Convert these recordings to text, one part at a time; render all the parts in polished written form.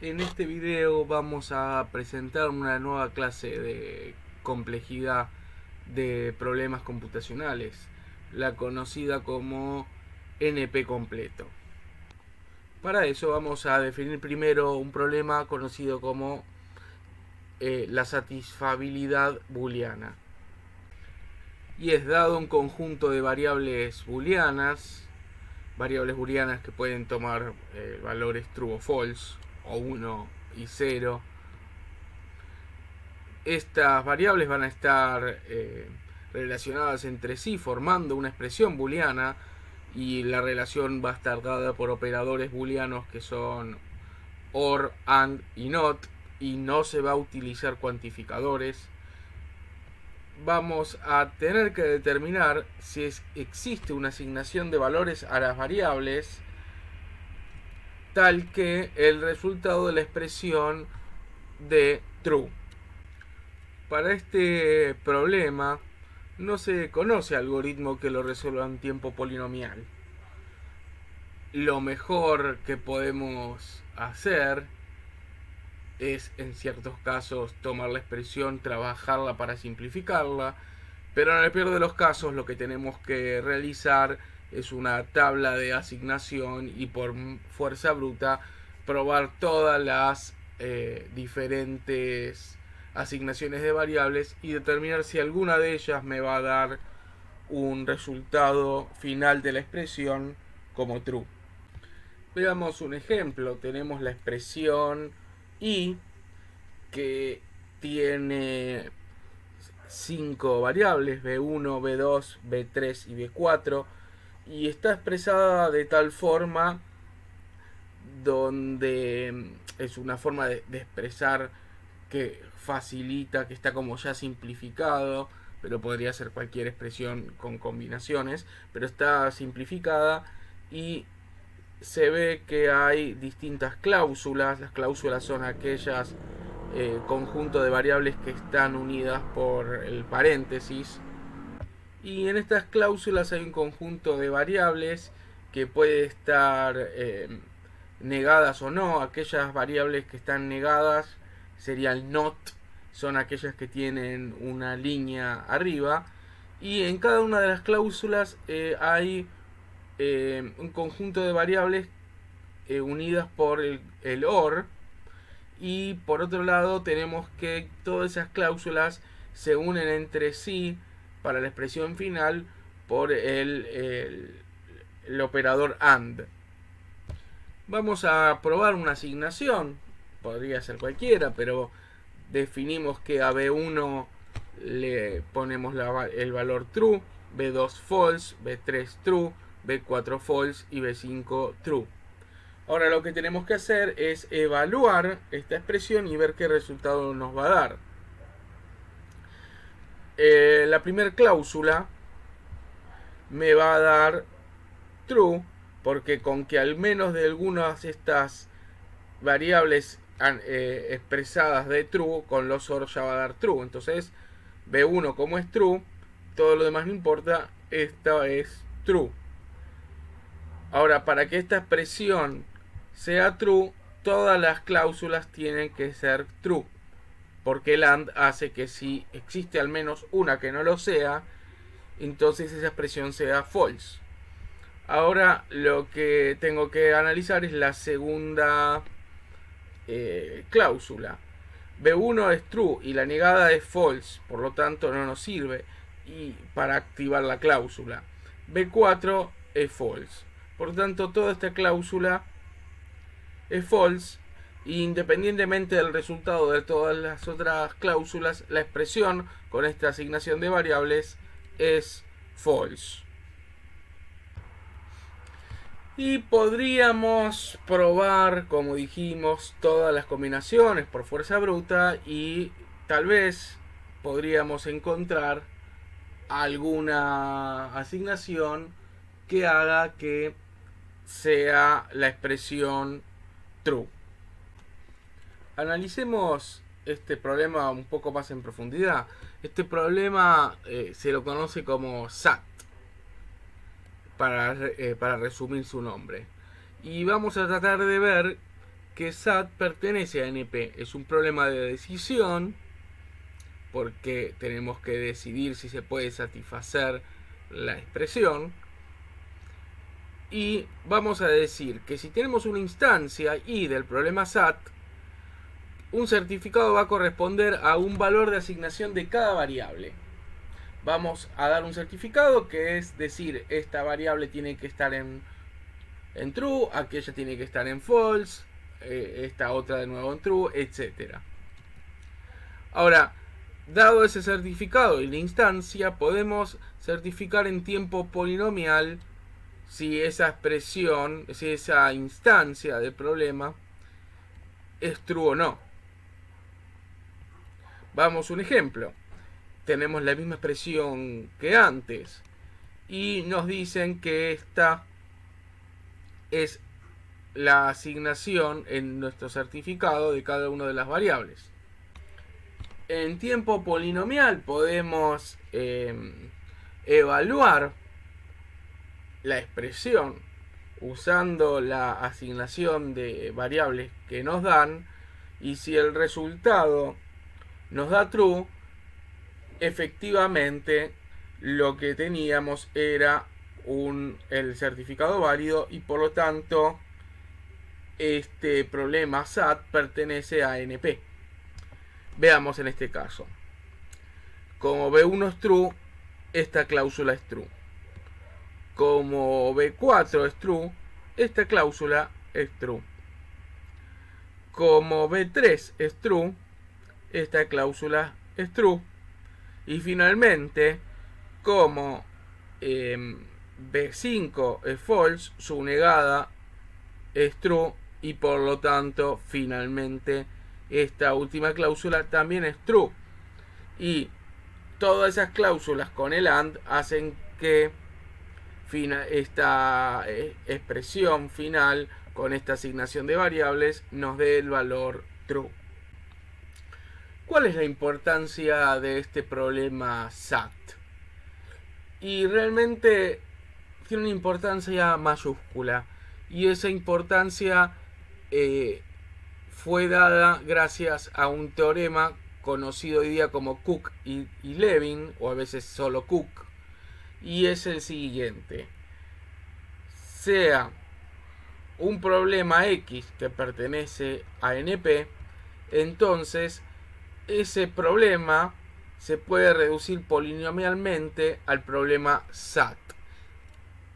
En este video vamos a presentar una nueva clase de complejidad de problemas computacionales, la conocida como NP completo. Para eso vamos a definir primero un problema conocido como la satisfabilidad booleana. Y es dado un conjunto de variables booleanas que pueden tomar valores true o false, o 1 y 0. Estas variables van a estar relacionadas entre sí formando una expresión booleana, y la relación va a estar dada por operadores booleanos que son OR, AND y NOT, y no se va a utilizar cuantificadores. Vamos a tener que determinar si existe una asignación de valores a las variables tal que el resultado de la expresión de true. Para este problema no se conoce algoritmo que lo resuelva en tiempo polinomial. Lo mejor que podemos hacer es, en ciertos casos, tomar la expresión, trabajarla para simplificarla, pero en el peor de los casos lo que tenemos que realizar es una tabla de asignación y por fuerza bruta probar todas las diferentes asignaciones de variables y determinar si alguna de ellas me va a dar un resultado final de la expresión como true. Veamos un ejemplo. Tenemos la expresión y que tiene 5 variables, b1, b2, b3 y b4, y está expresada de tal forma donde es una forma de expresar que facilita, que está como ya simplificado, pero podría ser cualquier expresión con combinaciones, pero está simplificada y se ve que hay distintas cláusulas. Las cláusulas son aquellas conjunto de variables que están unidas por el paréntesis, y en estas cláusulas hay un conjunto de variables que puede estar negadas o no. Aquellas variables que están negadas serían not, son aquellas que tienen una línea arriba, y en cada una de las cláusulas hay un conjunto de variables unidas por el OR, y por otro lado tenemos que todas esas cláusulas se unen entre sí para la expresión final por el operador AND. Vamos a probar una asignación, podría ser cualquiera, pero definimos que a B1 le ponemos el valor true, B2 false, B3 true, B4 false y B5 true. Ahora lo que tenemos que hacer es evaluar esta expresión y ver qué resultado nos va a dar. La primera cláusula me va a dar true, porque con que al menos de algunas de estas variables expresadas de true, con los OR ya va a dar true. Entonces B1 como es true, todo lo demás no importa, esta es true. Ahora, para que esta expresión sea true, todas las cláusulas tienen que ser true, porque el AND hace que si existe al menos una que no lo sea, entonces esa expresión sea false. Ahora lo que tengo que analizar es la segunda cláusula. B1 es true y la negada es false, por lo tanto no nos sirve y para activar la cláusula. B4 es false, por lo tanto toda esta cláusula es false, y independientemente del resultado de todas las otras cláusulas, la expresión con esta asignación de variables es false. Y podríamos probar, como dijimos, todas las combinaciones por fuerza bruta, y tal vez podríamos encontrar alguna asignación que haga que sea la expresión true. Analicemos este problema un poco más en profundidad. Este problema se lo conoce como SAT, para resumir su nombre. Y vamos a tratar de ver que SAT pertenece a NP. Es un problema de decisión porque tenemos que decidir si se puede satisfacer la expresión. Y vamos a decir que si tenemos una instancia I del problema SAT, un certificado va a corresponder a un valor de asignación de cada variable. Vamos a dar un certificado que es decir, esta variable tiene que estar en true, aquella tiene que estar en false, esta otra de nuevo en true, etc. Ahora, dado ese certificado y la instancia, podemos certificar en tiempo polinomial si esa expresión, si esa instancia del problema es true o no. Vamos a un ejemplo. Tenemos la misma expresión que antes y nos dicen que esta es la asignación en nuestro certificado de cada una de las variables. En tiempo polinomial podemos evaluar la expresión usando la asignación de variables que nos dan, y si el resultado nos da true, efectivamente lo que teníamos era el certificado válido y por lo tanto este problema SAT pertenece a NP. Veamos en este caso. Como B1 es true, esta cláusula es true. Como B4 es true, esta cláusula es true. Como B3 es true, esta cláusula es true. Y finalmente, como B5 es false, su negada es true y por lo tanto finalmente esta última cláusula también es true. Y todas esas cláusulas con el AND hacen que esta expresión final con esta asignación de variables nos dé el valor true. ¿Cuál es la importancia de este problema SAT? Y realmente tiene una importancia mayúscula, y esa importancia fue dada gracias a un teorema conocido hoy día como Cook y Levin, o a veces solo Cook, y es el siguiente: sea un problema X que pertenece a NP, entonces ese problema se puede reducir polinomialmente al problema SAT.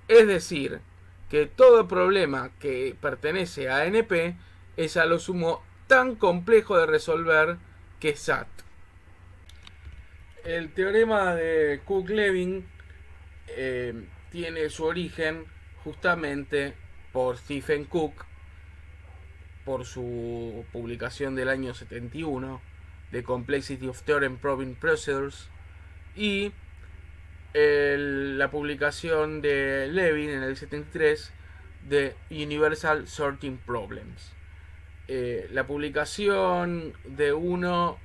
Es decir, que todo problema que pertenece a NP es a lo sumo tan complejo de resolver que SAT. El teorema de Cook-Levin tiene su origen justamente por Stephen Cook, por su publicación del año 71, The Complexity of Theorem Proving Procedures, y la publicación de Levin en el 73 de Universal Sorting Problems. La publicación de uno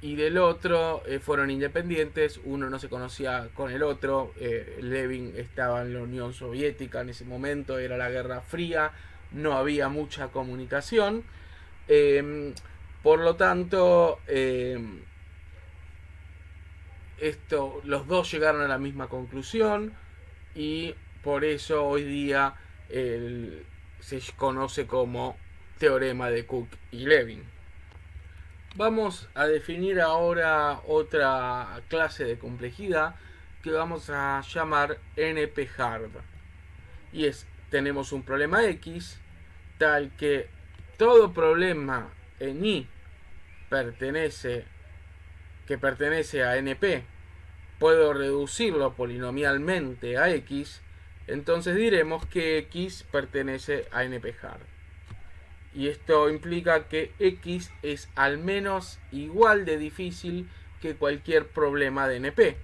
y del otro fueron independientes, uno no se conocía con el otro. Levin estaba en la Unión Soviética en ese momento, era la Guerra Fría, no había mucha comunicación. Por lo tanto, los dos llegaron a la misma conclusión y por eso hoy día se conoce como teorema de Cook y Levin. Vamos a definir ahora otra clase de complejidad que vamos a llamar NP-hard. Y tenemos un problema X tal que todo problema en I que pertenece a NP, puedo reducirlo polinomialmente a X, entonces diremos que X pertenece a NP-hard. Y esto implica que X es al menos igual de difícil que cualquier problema de NP.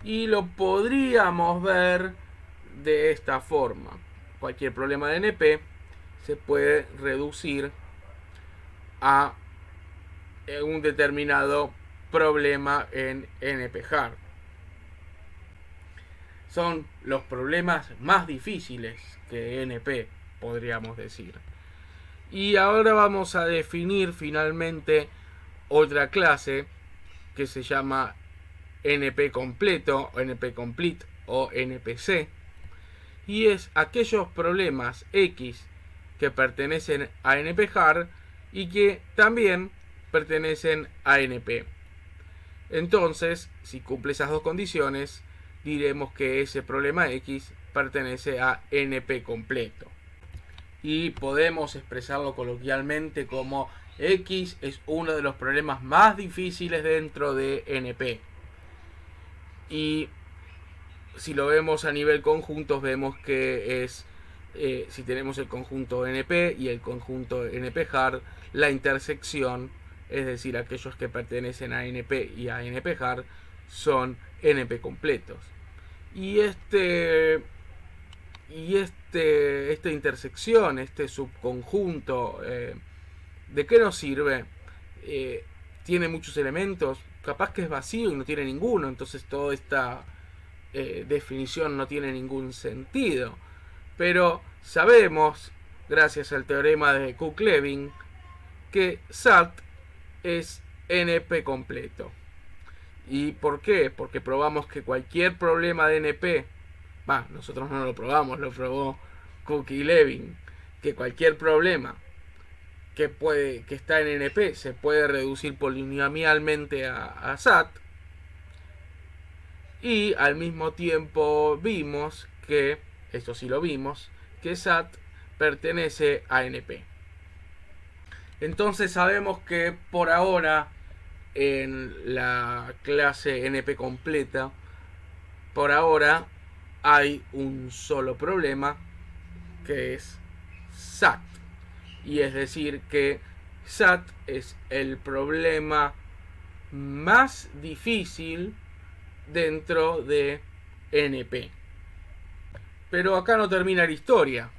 Y lo podríamos ver de esta forma: cualquier problema de NP se puede reducir a un determinado problema en NP-hard. Son los problemas más difíciles que NP, podríamos decir. Y ahora vamos a definir finalmente otra clase que se llama NP completo, o NP complete o NPC. Y es aquellos problemas X que pertenecen a NP-hard y que también pertenecen a NP. Entonces, si cumple esas dos condiciones, diremos que ese problema X pertenece a NP completo. Y podemos expresarlo coloquialmente como X es uno de los problemas más difíciles dentro de NP. Y si lo vemos a nivel conjuntos, vemos que es, si tenemos el conjunto NP y el conjunto NP-hard, la intersección, es decir, aquellos que pertenecen a NP y a NP-hard, son NP completos. Y esta intersección, este subconjunto, ¿de qué nos sirve? Tiene muchos elementos, capaz que es vacío y no tiene ninguno, entonces toda esta definición no tiene ningún sentido. Pero sabemos, gracias al teorema de Cook-Levin, que SAT es NP completo. ¿Y por qué? Porque probamos que cualquier problema de NP, nosotros no lo probamos, lo probó Cook y Levin, que cualquier problema que está en NP se puede reducir polinomialmente a SAT. Y al mismo tiempo vimos que, esto sí lo vimos, que SAT pertenece a NP. Entonces sabemos que por ahora en la clase NP completa, por ahora hay un solo problema, que es SAT. Y es decir que SAT es el problema más difícil dentro de NP. Pero acá no termina la historia.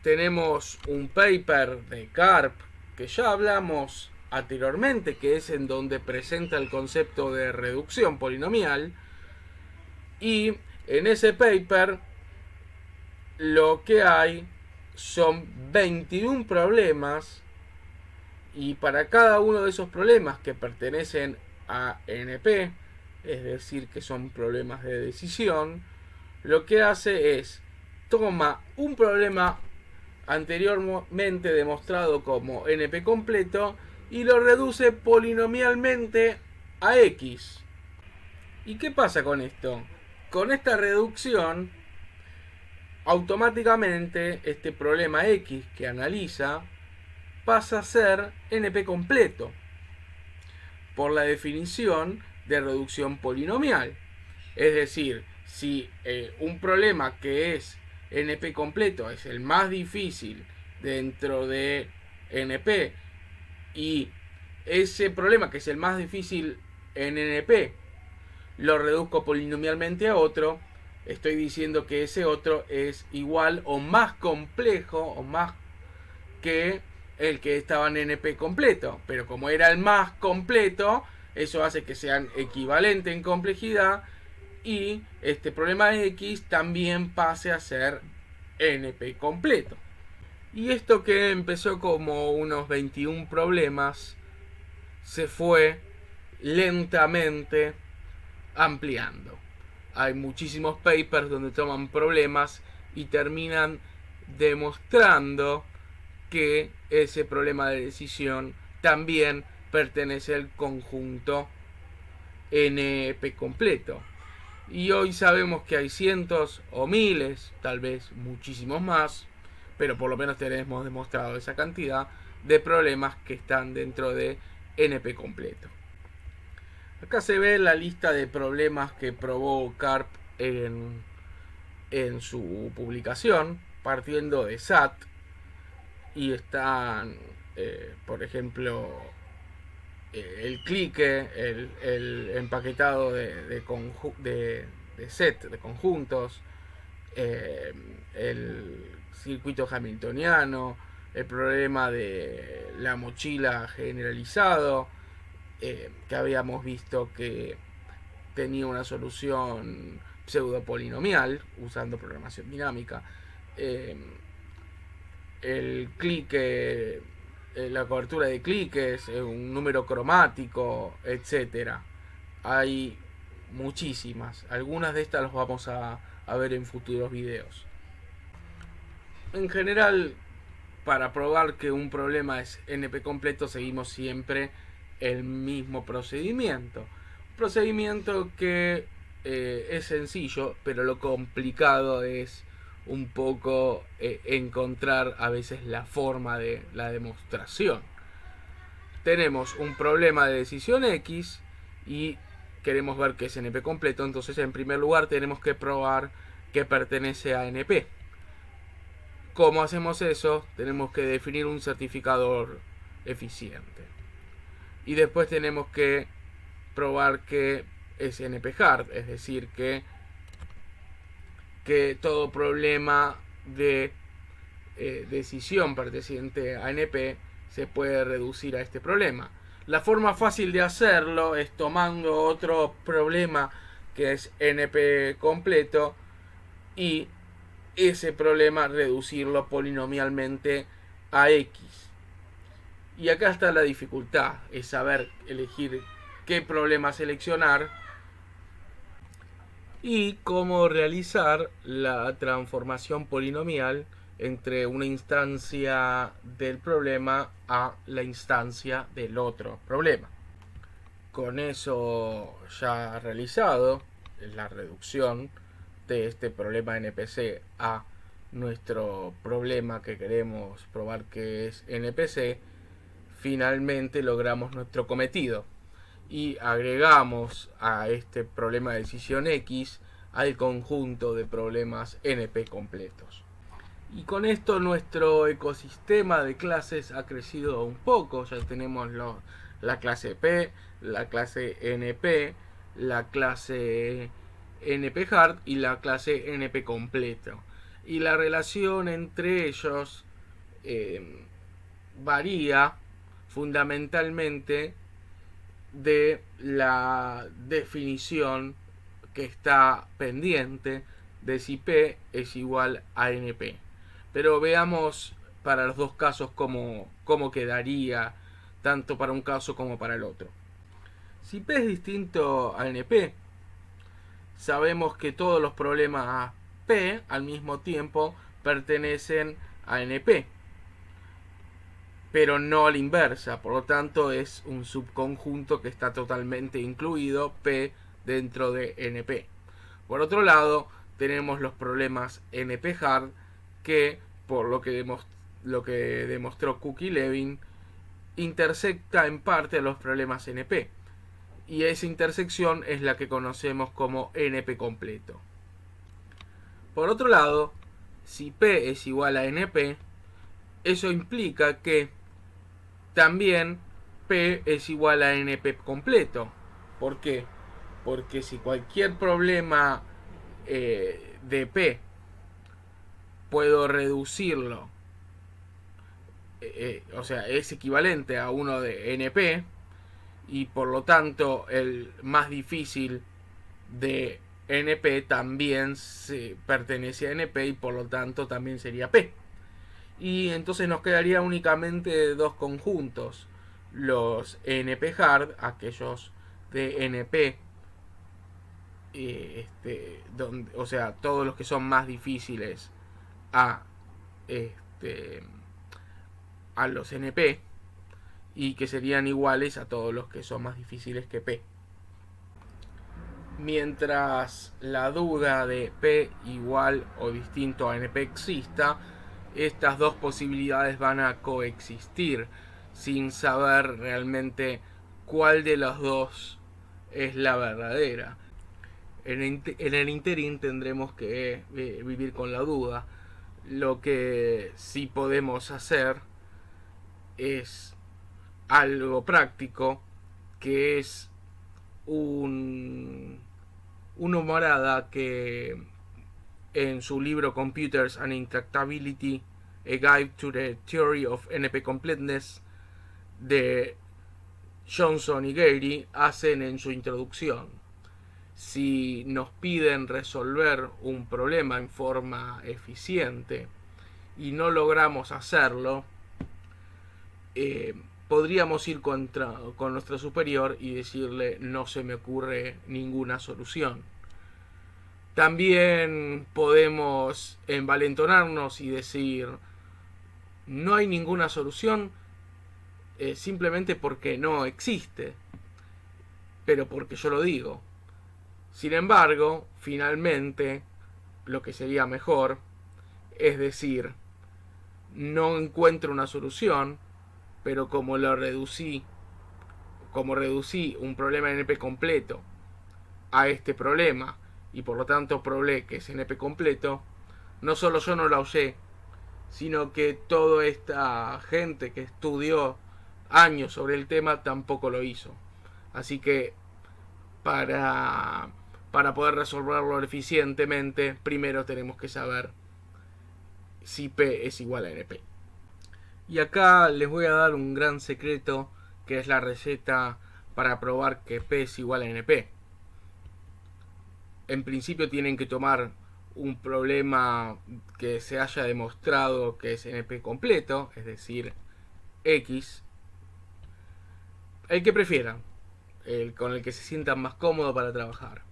Tenemos un paper de Karp que ya hablamos anteriormente, que es en donde presenta el concepto de reducción polinomial. Y en ese paper lo que hay son 21 problemas, y para cada uno de esos problemas que pertenecen a NP, es decir, que son problemas de decisión, lo que hace es toma un problema anteriormente demostrado como NP completo y lo reduce polinomialmente a X. ¿Y qué pasa con esto? Con esta reducción, automáticamente este problema X que analiza pasa a ser NP completo por la definición de reducción polinomial. Es decir, si un problema que es NP completo es el más difícil dentro de NP y ese problema que es el más difícil en NP lo reduzco polinomialmente a otro, estoy diciendo que ese otro es igual o más complejo o más que el que estaba en NP completo. Pero como era el más completo, eso hace que sean equivalentes en complejidad y este problema X también pase a ser NP completo. Y esto que empezó como unos 21 problemas se fue lentamente ampliando. Hay muchísimos papers donde toman problemas y terminan demostrando que ese problema de decisión también pertenece al conjunto NP completo. Y hoy sabemos que hay cientos o miles, tal vez muchísimos más, pero por lo menos tenemos demostrado esa cantidad de problemas que están dentro de NP completo. Acá se ve la lista de problemas que probó Karp en su publicación, partiendo de SAT. Y están, por ejemplo, el clique, el empaquetado de set, de conjuntos, el circuito hamiltoniano, el problema de la mochila generalizado, que habíamos visto que tenía una solución pseudopolinomial usando programación dinámica. el clic, la cobertura de cliques, un número cromático, etcétera. Hay muchísimas. Algunas de estas las vamos a ver en futuros videos. En general, para probar que un problema es NP completo, seguimos siempre el mismo procedimiento. Un procedimiento que es sencillo, pero lo complicado es un poco encontrar a veces la forma de la demostración. Tenemos un problema de decisión X y queremos ver que es NP completo, entonces en primer lugar tenemos que probar que pertenece a NP. ¿Cómo hacemos eso? Tenemos que definir un certificador eficiente. Y después tenemos que probar que es NP-hard, es decir, que todo problema de decisión perteneciente a NP se puede reducir a este problema. La forma fácil de hacerlo es tomando otro problema que es NP completo y ese problema reducirlo polinomialmente a X. Y acá está la dificultad, es saber elegir qué problema seleccionar y cómo realizar la transformación polinomial entre una instancia del problema a la instancia del otro problema. Con eso ya realizado, la reducción de este problema NPC a nuestro problema que queremos probar que es NPC, finalmente logramos nuestro cometido y agregamos a este problema de decisión X al conjunto de problemas NP completos. Y con esto nuestro ecosistema de clases ha crecido un poco. Ya tenemos la clase P, la clase NP, la clase NP-hard y la clase NP completo. Y la relación entre ellos varía fundamentalmente de la definición que está pendiente de si P es igual a NP. Pero veamos para los dos casos cómo quedaría tanto para un caso como para el otro. Si P es distinto a NP, sabemos que todos los problemas P al mismo tiempo pertenecen a NP, pero no a la inversa. Por lo tanto, es un subconjunto que está totalmente incluido P dentro de NP. Por otro lado, tenemos los problemas NP-hard que, por lo que demostró Cook y Levin, intersecta en parte a los problemas NP. Y esa intersección es la que conocemos como NP completo. Por otro lado, si P es igual a NP, eso implica que también P es igual a NP completo. ¿Por qué? Porque si cualquier problema de P puedo reducirlo, o sea, es equivalente a uno de NP, y por lo tanto el más difícil de NP también pertenece a NP y por lo tanto también sería P. Y entonces nos quedaría únicamente dos conjuntos: los NP-hard, aquellos de NP, o sea, todos los que son más difíciles a los NP, y que serían iguales a todos los que son más difíciles que P. Mientras la duda de P igual o distinto a NP exista, estas dos posibilidades van a coexistir sin saber realmente cuál de las dos es la verdadera. En el interín tendremos que vivir con la duda. Lo que sí podemos hacer es algo práctico, que es un humorada que en su libro Computers and Intractability, A Guide to the Theory of NP Completeness, de Johnson y Gary, hacen en su introducción. Si nos piden resolver un problema en forma eficiente y no logramos hacerlo, podríamos ir con nuestro superior y decirle: no se me ocurre ninguna solución. También podemos envalentonarnos y decir: no hay ninguna solución, simplemente porque no existe, pero porque yo lo digo. Sin embargo, finalmente, lo que sería mejor es decir: no encuentro una solución, pero como reducí un problema NP completo a este problema, y por lo tanto probé que es NP completo, no solo yo no la usé, sino que toda esta gente que estudió años sobre el tema tampoco lo hizo. Así que para poder resolverlo eficientemente, primero tenemos que saber si P es igual a NP. Y acá les voy a dar un gran secreto, que es la receta para probar que P es igual a NP. En principio tienen que tomar un problema que se haya demostrado que es NP completo, es decir, X, el que prefieran, con el que se sientan más cómodos para trabajar.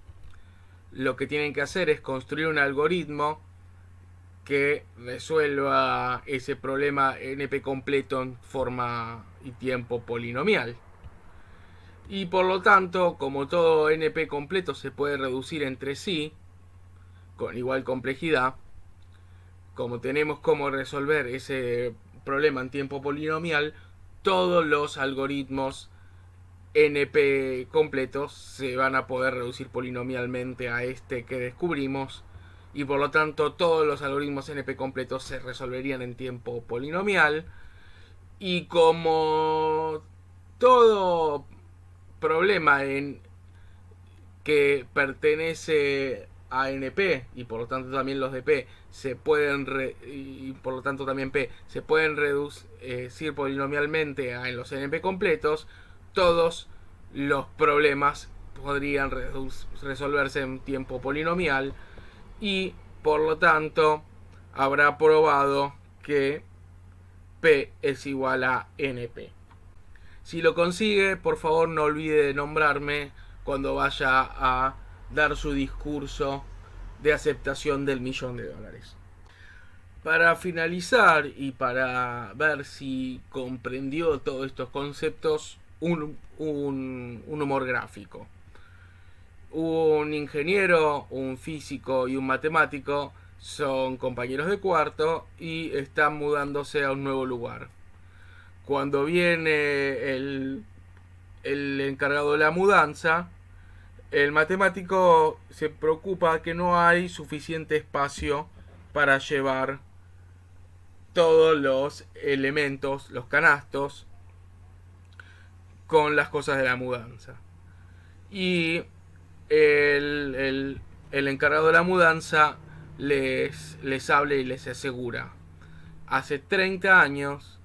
Lo que tienen que hacer es construir un algoritmo que resuelva ese problema NP completo en forma y tiempo polinomial. Y por lo tanto, como todo NP completo se puede reducir entre sí con igual complejidad, como tenemos cómo resolver ese problema en tiempo polinomial, todos los algoritmos NP completos se van a poder reducir polinomialmente a este que descubrimos, y por lo tanto todos los algoritmos NP completos se resolverían en tiempo polinomial. Y como todo problema que pertenece a NP, y por lo tanto también los de P se pueden y por lo tanto también P se pueden reducir polinomialmente en los NP completos, todos los problemas podrían resolverse en tiempo polinomial, y por lo tanto habrá probado que P es igual a NP. Si lo consigue, por favor no olvide de nombrarme cuando vaya a dar su discurso de aceptación del $1.000.000. Para finalizar y para ver si comprendió todos estos conceptos, un humor gráfico. Un ingeniero, un físico y un matemático son compañeros de cuarto y están mudándose a un nuevo lugar. Cuando viene el encargado de la mudanza, el matemático se preocupa que no hay suficiente espacio para llevar todos los elementos, los canastos, con las cosas de la mudanza. Y el encargado de la mudanza les habla y les asegura: hace 30 años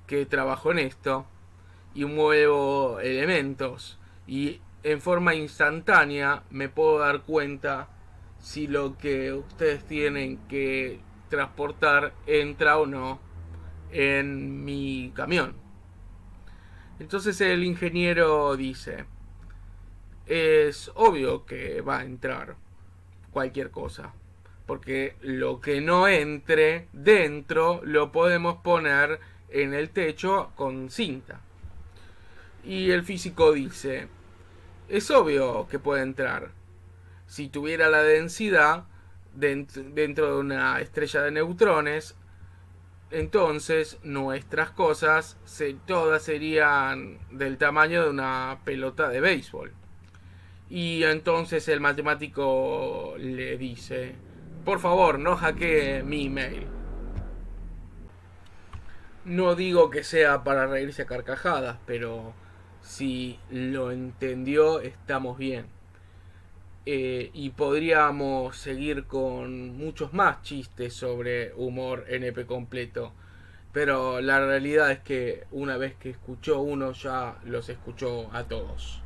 que trabajo en esto y muevo elementos, y en forma instantánea me puedo dar cuenta si lo que ustedes tienen que transportar entra o no en mi camión. Entonces el ingeniero dice: es obvio que va a entrar cualquier cosa, porque lo que no entre dentro lo podemos poner en el techo con cinta. Y el físico dice: es obvio que puede entrar. Si tuviera la densidad dentro de una estrella de neutrones, entonces nuestras cosas todas serían del tamaño de una pelota de béisbol. Y entonces el matemático le dice: por favor, no hackee mi email. No digo que sea para reírse a carcajadas, pero si lo entendió, estamos bien. Y podríamos seguir con muchos más chistes sobre humor NP completo, pero la realidad es que una vez que escuchó uno, ya los escuchó a todos.